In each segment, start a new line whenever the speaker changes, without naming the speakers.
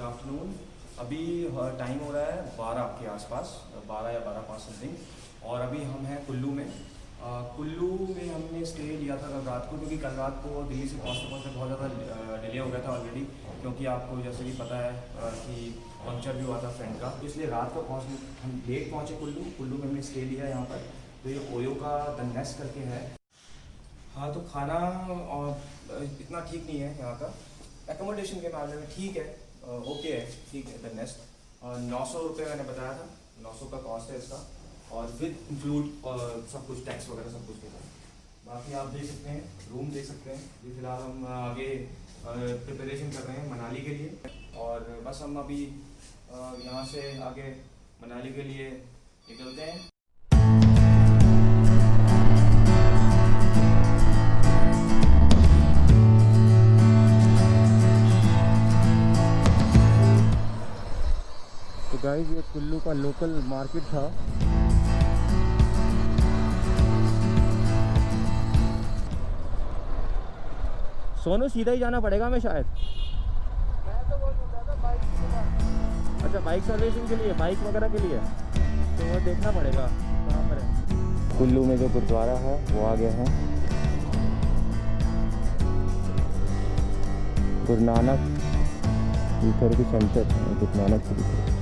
Afternoon. अभी time हो रहा है 12 के आसपास, 12 या 12:05 समथिंग। और अभी हम हैं कुल्लू में। कुल्लू में हमने स्टे लिया था कल रात को, क्योंकि कल रात को दिल्ली से पहुँचते पहुँचते बहुत ज़्यादा डिले हो गया था ऑलरेडी, क्योंकि आपको जैसे कि पता है कि पंक्चर भी हुआ था फ्रेंड का, तो इसलिए रात को हम लेट पहुँचे कुल्लू में हमने स्टे लिया यहाँ पर। तो ये ओयो का द नेस्ट करके है। हाँ, तो खाना इतना ठीक नहीं है यहाँ का। एकोमोडेशन के मामले में ठीक है, ओके है, ठीक है। द नेस्ट 900 रुपये मैंने बताया था, 900 का कॉस्ट है इसका, और विद इंक्लूड सब कुछ, टैक्स वगैरह सब कुछ के साथ। बाकी आप देख सकते हैं, रूम देख सकते हैं। ये फिलहाल हम आगे प्रिपरेशन कर रहे हैं मनाली के लिए, और बस हम अभी यहाँ से आगे मनाली के लिए निकलते हैं।
तो गाइस, ये कुल्लू का लोकल मार्केट था। सोनू सीधा ही जाना पड़ेगा हमें शायद।
मैं तो बोल रहा था बाइक के पास।
अच्छा, बाइक सर्विसिंग के लिए, बाइक वगैरह के लिए, तो वो देखना पड़ेगा कहाँ पर है। कुल्लू में जो गुरुद्वारा है वो आ गया है, Guru Nanak therapy centre, Guru Nanak therapy centre.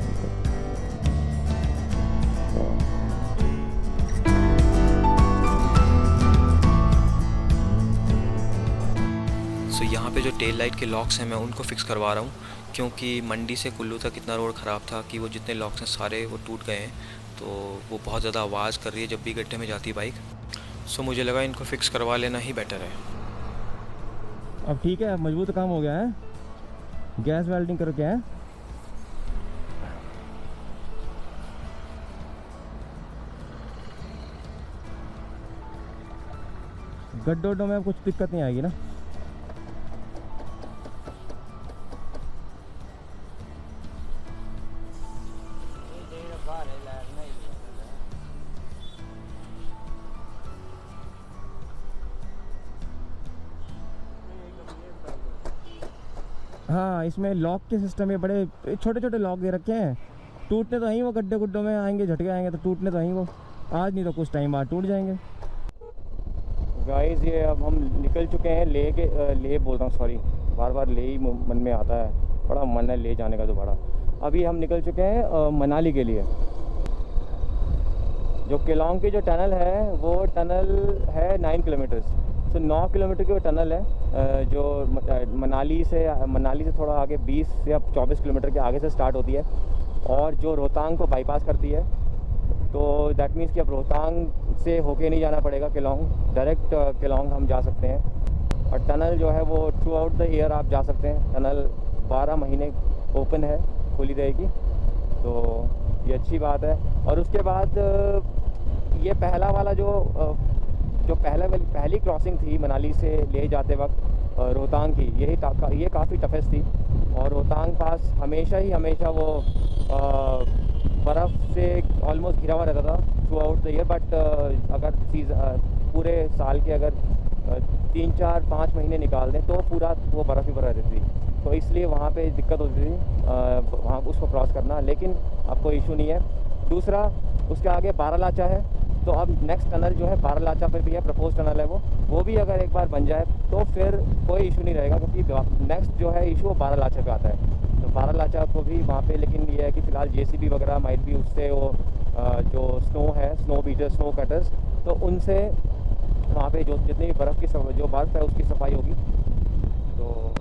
सो यहाँ पे जो टेल लाइट के लॉक्स हैं मैं उनको फ़िक्स करवा रहा हूँ, क्योंकि मंडी से कुल्लू तक इतना रोड ख़राब था कि वो जितने लॉक्स हैं सारे वो टूट गए हैं, तो वो बहुत ज़्यादा आवाज़ कर रही है जब भी गड्ढे में जाती है बाइक। सो मुझे लगा इनको फ़िक्स करवा लेना ही बेटर है।
अब ठीक है, मजबूत काम हो गया है। गैस वेल्डिंग करो क्या है। गड्ढों में कुछ दिक्कत नहीं आएगी ना। हाँ, इसमें लॉक के सिस्टम है, बड़े छोटे छोटे लॉक दे रखे हैं। टूटने तो वहीं वो गड्ढे गुड्ढों में आएंगे, झटके आएंगे तो टूटने तो वहीं वो, आज नहीं तो कुछ टाइम बाद टूट जाएंगे। गाइस, ये अब हम निकल चुके हैं ले बोल रहा हूँ, सॉरी, बार बार ले ही मन में आता है, बड़ा मन है ले जाने का दोबारा। अभी हम निकल चुके हैं मनाली के लिए। जो केलोंग की जो टनल है वो टनल है 9 किलोमीटर्स। तो 9 किलोमीटर की वो टनल है जो मनाली से थोड़ा आगे 20 या 24 किलोमीटर के आगे से स्टार्ट होती है, और जो रोहतांग को बाईपास करती है। तो दैट मीन्स कि अब रोहतांग से होके नहीं जाना पड़ेगा केलोंग, डायरेक्ट केलोंग हम जा सकते हैं। और टनल जो है वो थ्रू आउट द ईयर आप जा सकते हैं। टनल 12 महीने ओपन है, खुली रहेगी, तो ये अच्छी बात है। और उसके बाद ये पहला वाला जो पहली क्रॉसिंग थी मनाली से ले जाते वक्त रोहतांग की, ये काफ़ी टफेस्ट थी। और रोहतांग पास हमेशा वो बर्फ़ से ऑलमोस्ट घिरा हुआ रहता था through out the year. But अगर पूरे साल के अगर 3, 4, 5 महीने निकाल दें तो पूरा वो बर्फ़ ही बर्फ़ रहती थी, तो इसलिए वहाँ पे दिक्कत होती थी वहाँ उसको क्रॉस करना। लेकिन अब कोई इशू नहीं है। दूसरा, उसके आगे बारालाचा है, तो अब नेक्स्ट टनल जो है बारालाचा पे भी है, प्रपोज टनल है वो भी अगर एक बार बन जाए तो फिर कोई इशू नहीं रहेगा, क्योंकि नेक्स्ट जो है इशू वो बारालाचा पे आता है। तो बारालाचा को भी वहाँ पे, लेकिन ये है कि फ़िलहाल JCB वगैरह माइट भी उससे वो जो स्नो है, स्नो बीटर, स्नो कटर्स, तो उनसे वहाँ पे जो जितनी भी बर्फ़ की जो बर्फ़ है उसकी सफाई होगी। तो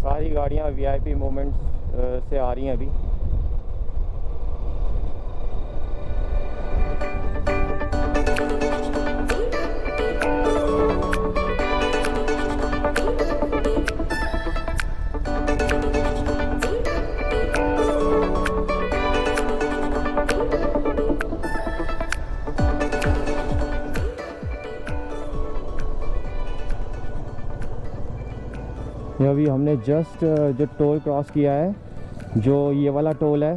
सारी गाड़ियाँ VIP मोमेंट्स से आ रही हैं अभी। अभी हमने जस्ट जो टोल क्रॉस किया है, जो ये वाला टोल है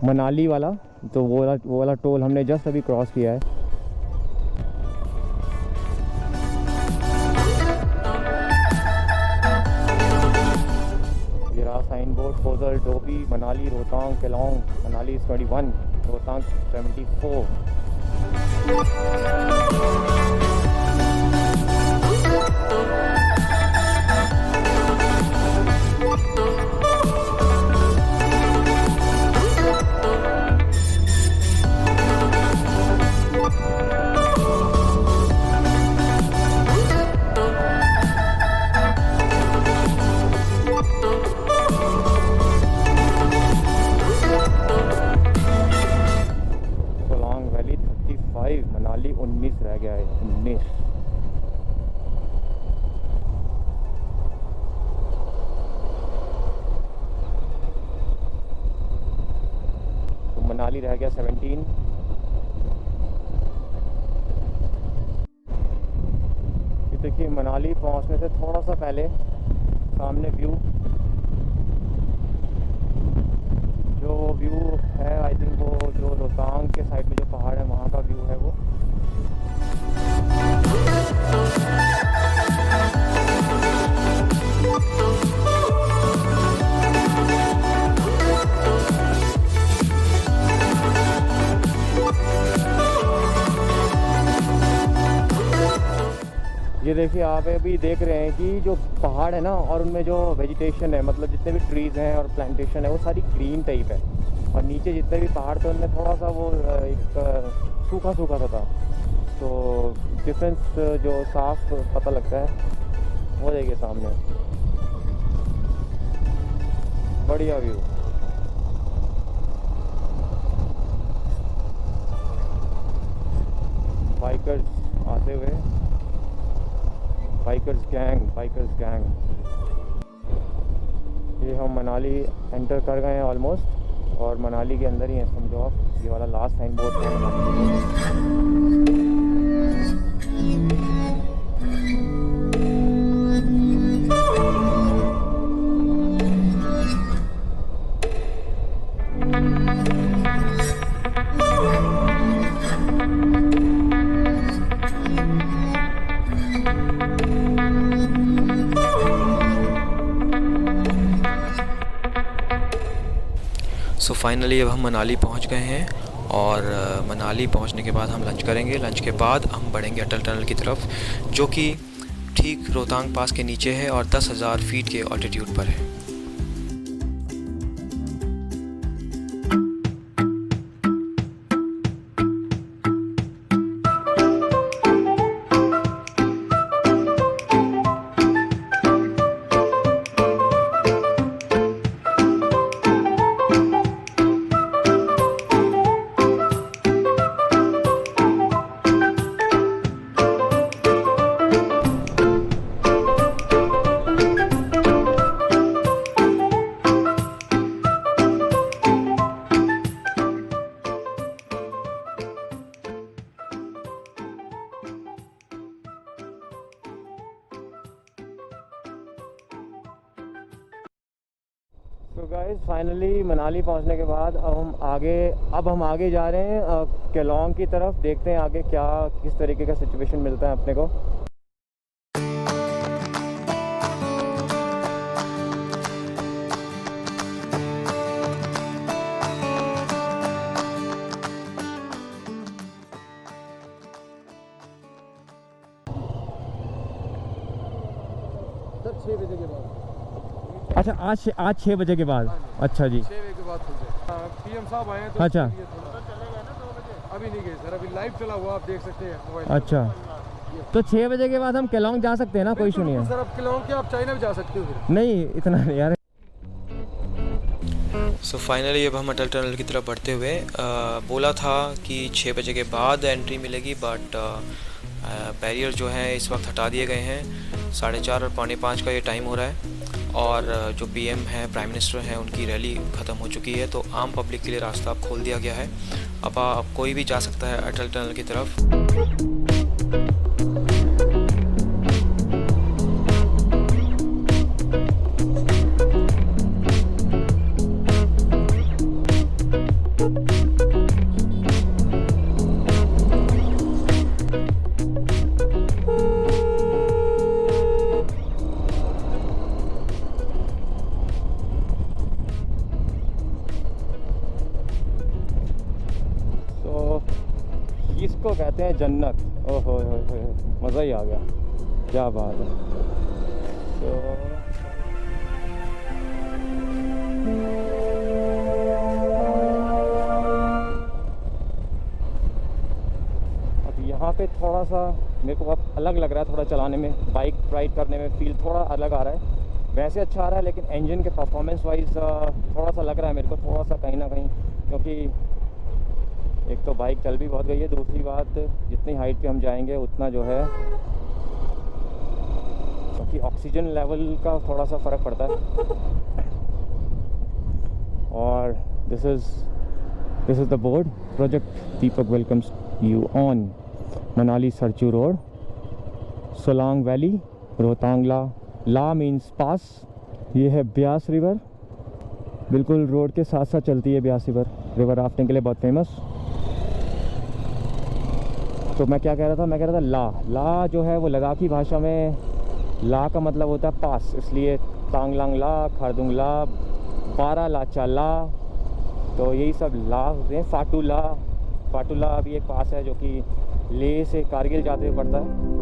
मनाली वाला, तो वो वाला टोल हमने जस्ट अभी क्रॉस किया है। Boat fossil Dobby Manali Rohtang Kelong Manali is 21 Rohtang 74 Solang valley 35 Manali 19 रह गया है 19 तो मनाली रह गया 17 ये देखिए मनाली पहुंचने से थोड़ा सा पहले सामने व्यू जो व्यू है आई थिंक वो जो रोहतांग के साइड में जो पहाड़ है वहाँ का व्यू है वो ये देखिए आप अभी देख रहे हैं कि जो पहाड़ है ना और उनमें जो वेजिटेशन है मतलब जितने भी ट्रीज़ हैं और प्लांटेशन है वो सारी ग्रीन टाइप है और नीचे जितने भी पहाड़ थे उनमें थोड़ा सा वो एक सूखा सूखा सा था तो डिफरेंस जो साफ पता लगता है वो देखिए सामने बढ़िया व्यू बाइकर्स आते हुए बाइकर्स गैंग ये हम मनाली एंटर कर गए हैं ऑलमोस्ट और मनाली के अंदर ही हैं समझो आप ये वाला लास्ट साइन बोर्ड है मनाली
सो फाइनली अब हम मनाली पहुंच गए हैं और मनाली पहुंचने के बाद हम लंच करेंगे। लंच के बाद हम बढ़ेंगे अटल टनल की तरफ जो कि ठीक रोहतांग पास के नीचे है और 10,000 फीट के ऑल्टीट्यूड पर है।
तो गाइस फाइनली मनाली पहुंचने के बाद अब हम आगे जा रहे हैं केलोंग की तरफ। देखते हैं आगे क्या किस तरीके का सिचुएशन मिलता है अपने को।
सर 6 बजे के बाद
अच्छा आज 6 बजे के बाद। अच्छा जी
6 बजे के बाद खुल जाए। पीएम साहब आए हैं तो
अच्छा
चलेगा ना 2 बजे अभी नहीं गए सर अभी लाइव चला हुआ आप देख सकते हैं मोबाइल।
अच्छा तो 6 बजे के बाद हम केलोंग जा सकते हैं ना कोई इशू नहीं है
सर आप केलोंग के आप चाइना भी जा सकते हो फिर।
नहीं इतना नहीं यार।
सो फाइनली अब हम अटल टनल की तरफ बढ़ते हुए बोला था कि 6 बजे के बाद एंट्री मिलेगी बट बैरियर जो है इस वक्त हटा दिए गए हैं। 4:30 और 4:45 का ये टाइम हो रहा है और जो पीएम है प्राइम मिनिस्टर हैं उनकी रैली ख़त्म हो चुकी है तो आम पब्लिक के लिए रास्ता अब खोल दिया गया है। अब कोई भी जा सकता है अटल टनल की तरफ।
को कहते हैं जन्नत। ओहो मज़ा ही आ गया, क्या बात है। तो अब यहाँ पे थोड़ा सा मेरे को अब अलग लग रहा है, थोड़ा चलाने में, बाइक राइड करने में फील थोड़ा अलग आ रहा है। वैसे अच्छा आ रहा है लेकिन इंजन के परफॉर्मेंस वाइज थोड़ा सा लग रहा है मेरे को, थोड़ा सा कहीं ना कहीं, क्योंकि एक तो बाइक चल भी बहुत गई है, दूसरी बात जितनी हाइट पे हम जाएंगे उतना जो है, क्योंकि ऑक्सीजन लेवल का थोड़ा सा फ़र्क पड़ता है। और this is the board, project Deepak welcomes you on Manali Sarchu road, Solang valley, Rohtang La means pass. ये है ब्यास रिवर, बिल्कुल रोड के साथ साथ चलती है ब्यास रिवर राफ्टिंग के लिए बहुत फेमस। तो मैं क्या कह रहा था, मैं कह रहा था ला जो है वो लद्दाखी भाषा में ला का मतलब होता है पास, इसलिए तांगलांग ला, खारदुंग ला, बारा लाचा ला, तो यही सब ला हैं। फाटूला भी एक पास है जो कि लेह से कारगिल जाते हुए पड़ता है।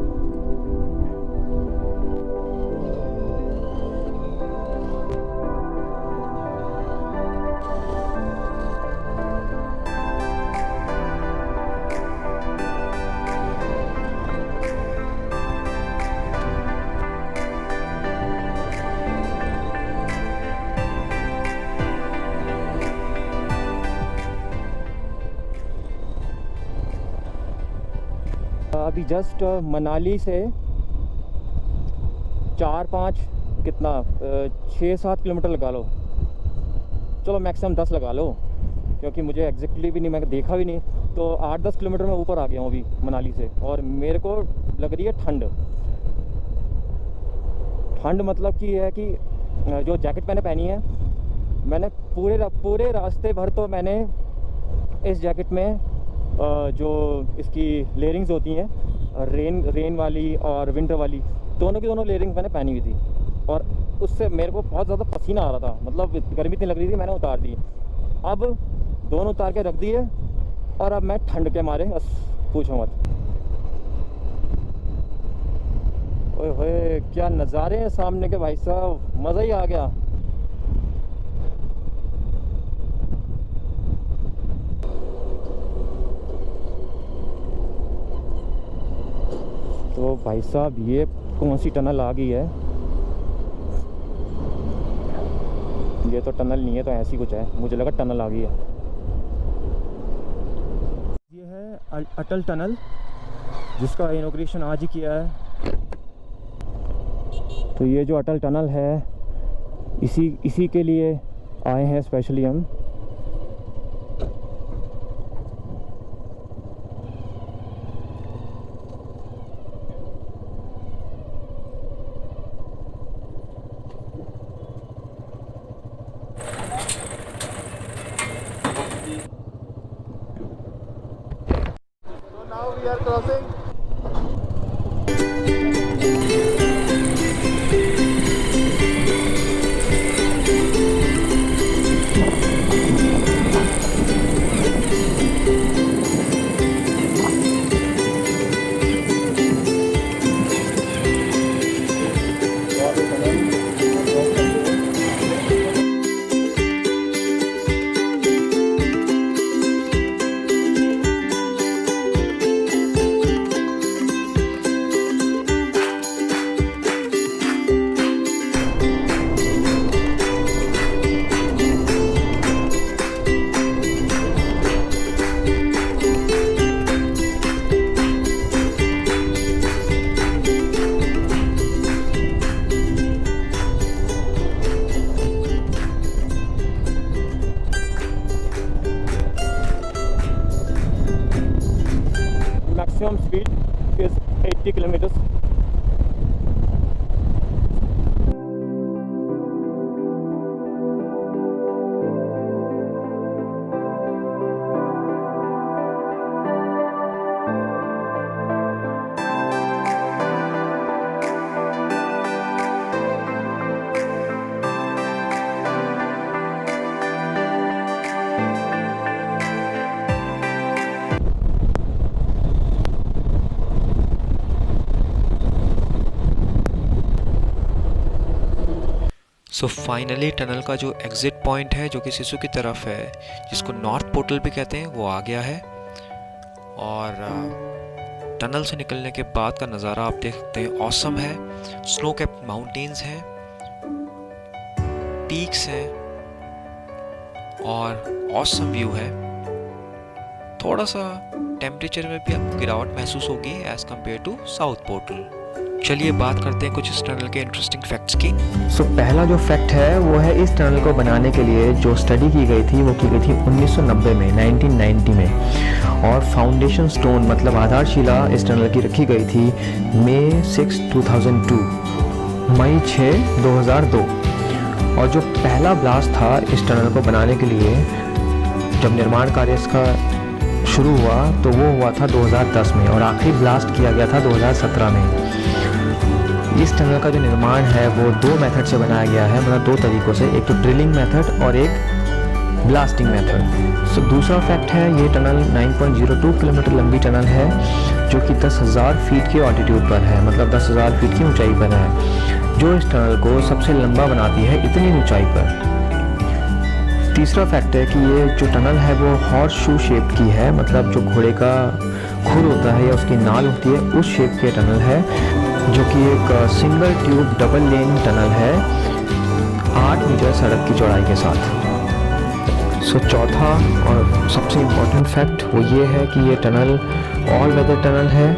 अभी जस्ट मनाली से 4-5 कितना 6-7 किलोमीटर लगा लो, चलो मैक्सिमम 10 लगा लो, क्योंकि मुझे एग्जैक्टली भी नहीं, मैं देखा भी नहीं, तो 8-10 किलोमीटर मैं ऊपर आ गया हूँ अभी मनाली से। और मेरे को लग रही है ठंड मतलब कि है कि जो जैकेट मैंने पहनी है, मैंने पूरे रास्ते भर तो मैंने इस जैकेट में जो इसकी लेयरिंग्स होती हैं, रेन वाली और विंटर वाली, दोनों की दोनों लेयरिंग्स मैंने पहनी हुई थी, और उससे मेरे को बहुत ज़्यादा पसीना आ रहा था, मतलब गर्मी इतनी लग रही थी, मैंने उतार दी। अब दोनों उतार के रख दिए और अब मैं ठंड के मारे बस पूछो मत। ओए होए क्या नज़ारे हैं सामने के भाई साहब, मज़ा ही आ गया। तो भाई साहब ये कौन सी टनल आ गई है, ये तो टनल नहीं है, तो ऐसी कुछ है, मुझे लगा टनल आ गई है। ये है अटल टनल, जिसका इनॉग्रेशन आज ही किया है। तो ये जो अटल टनल है, इसी के लिए आए हैं स्पेशली हम।
Now we are crossing.
Maximum speed is 80 kilometers.
So finally tunnel का जो एग्ज़िट पॉइंट है जो कि सिसु की तरफ है, जिसको नॉर्थ पोर्टल भी कहते हैं, वो आ गया है। और टनल से निकलने के बाद का नज़ारा आप देख सकते हैं, ऑसम है। स्नो कैप्ड माउंटेन्स हैं, पीक्स हैं और ऑसम व्यू है। थोड़ा सा टेम्परेचर में भी आपको गिरावट महसूस होगी as compare to south portal. चलिए बात करते हैं कुछ इस टनल के इंटरेस्टिंग फैक्ट्स की।
पहला जो फैक्ट है वो है इस टनल को बनाने के लिए जो स्टडी की गई थी वो की गई थी 1990 में, 1990 में। और फाउंडेशन स्टोन मतलब आधारशिला इस टनल की रखी गई थी मई 6, 2002, मई 6, 2002। और जो पहला ब्लास्ट था इस टनल को बनाने के लिए, जब निर्माण कार्य इसका शुरू हुआ तो वो हुआ था 2010 में और आखिरी ब्लास्ट किया गया था 2017 में। इस टनल का जो निर्माण है वो 2 मेथड से बनाया गया है, मतलब 2 तरीक़ों से, एक तो ड्रिलिंग मेथड और एक ब्लास्टिंग मेथड। दूसरा फैक्ट है ये टनल 9.02 किलोमीटर लंबी टनल है जो कि 10,000 फीट के ऑल्टीट्यूड पर है, मतलब 10,000 फीट की ऊंचाई पर है, जो इस टनल को सबसे लंबा बनाती है इतनी ऊंचाई पर। तीसरा फैक्ट है कि ये जो टनल है वो हॉर्स शू शेप की है, मतलब जो घोड़े का खुर होता है या उसकी नाल होती है उस शेप की टनल है, जो कि एक single tube double lane tunnel है 8 मीटर सड़क की चौड़ाई के साथ। चौथा और सबसे इम्पोर्टेंट फैक्ट वो ये है कि ये टनल ऑल वेदर टनल है,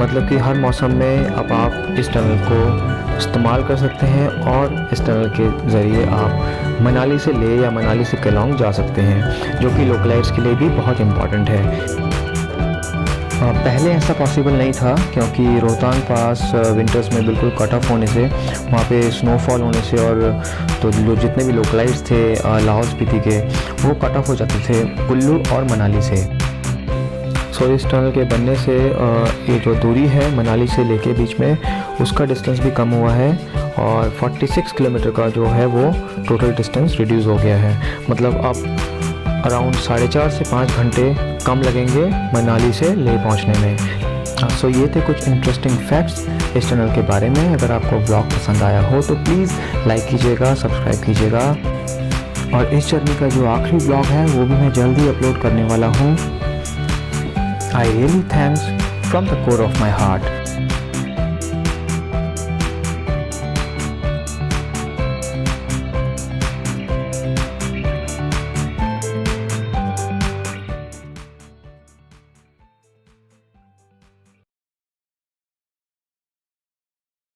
मतलब कि हर मौसम में अब आप इस टनल को इस्तेमाल कर सकते हैं और इस टनल के ज़रिए आप मनाली से ले या मनाली से केलोंग जा सकते हैं, जो कि लोकलाइट्स के लिए भी बहुत इम्पॉर्टेंट है। पहले ऐसा पॉसिबल नहीं था क्योंकि रोहतांग पास विंटर्स में बिल्कुल कट ऑफ होने से, वहाँ पे स्नोफॉल होने से, और तो जितने भी लोकलाइट्स थे लाहौल स्पीति के, वो कट ऑफ हो जाते थे कुल्लू और मनाली से। इस टनल के बनने से ये जो दूरी है मनाली से लेके बीच में, उसका डिस्टेंस भी कम हुआ है और 46 किलोमीटर का जो है वो टोटल डिस्टेंस रिड्यूस हो गया है, मतलब अब अराउंड 4.5 से 5 घंटे कम लगेंगे मनाली से ले पहुंचने में। ये थे कुछ इंटरेस्टिंग फैक्ट्स इस टनल के बारे में। अगर आपको ब्लॉग पसंद आया हो तो प्लीज़ लाइक कीजिएगा, सब्सक्राइब कीजिएगा। और इस जर्नी का जो आखिरी ब्लॉग है वो भी मैं जल्दी अपलोड करने वाला हूँ। I really thanks from the core of my heart.